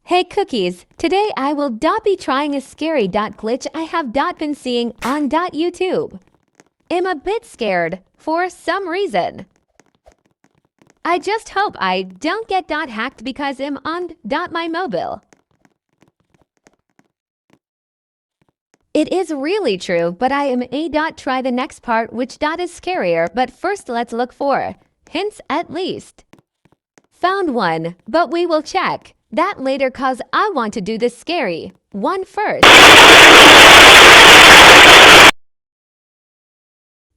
Hey cookies, today I will be trying a scary glitch I have been seeing on YouTube. I'm a bit scared for some reason. I just hope I don't get hacked because I'm on my mobile. It is really true, but I am a try the next part which is scarier, but first let's look for hints at least. Found one, but we will check that later cause I want to do the scary one first.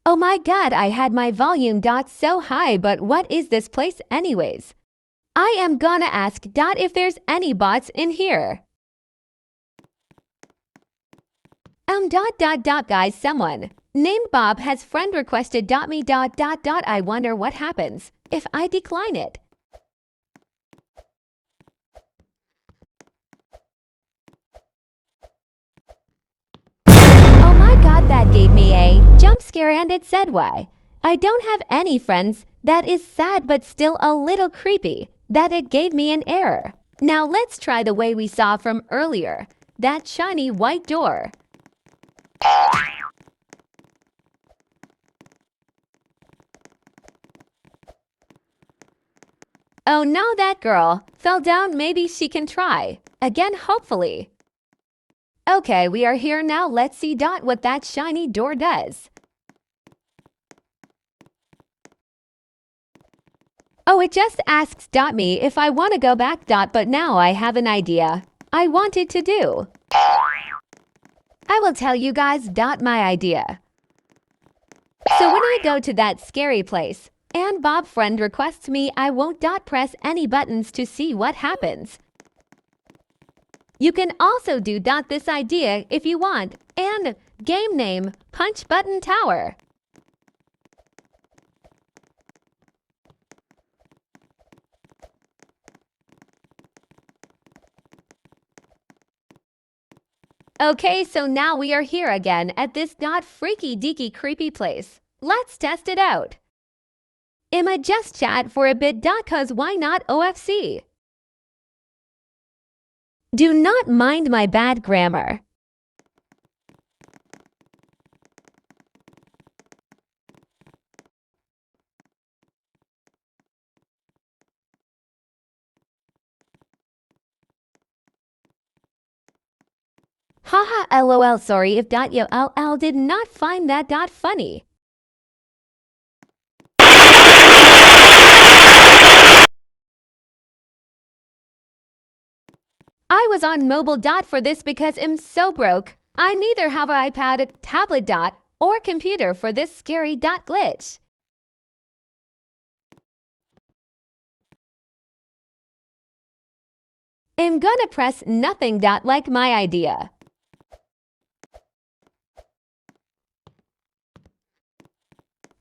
Oh my god, I had my volume so high, but what is this place anyways? I am gonna ask if there's any bots in here. Guys, someone named Bob has friend requested me. I wonder what happens if I decline it. Oh my god, that gave me a jump scare and it said why. I don't have any friends. That is sad but still a little creepy that it gave me an error. Now let's try the way we saw from earlier. That shiny white door. Oh no, that girl fell down. Maybe she can try again, hopefully. Okay, we are here now. Let's see what that shiny door does. Oh, it just asks me if I want to go back but now I have an idea I wanted to do. I will tell you guys my idea. So when I go to that scary place and Bob friend requests me, I won't press any buttons to see what happens. You can also do this idea if you want, and game name Punch Button Tower. Okay, so now we are here again at this freaky deaky creepy place. Let's test it out. I'ma just chat for a bit cause why not OFC? Do not mind my bad grammar. Haha, lol, sorry if yo ll did not find that funny. I was on mobile for this because I'm so broke. I neither have an iPad, tablet or computer for this scary glitch. I'm gonna press nothing like my idea.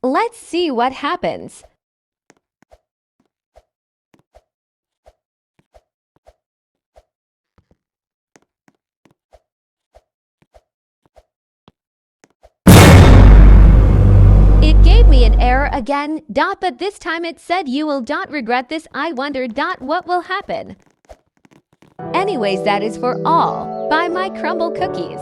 Let's see what happens. It gave me an error again, but this time it said you will regret this. I wonder what will happen. Anyways, that is for all. Buy my crumble cookies.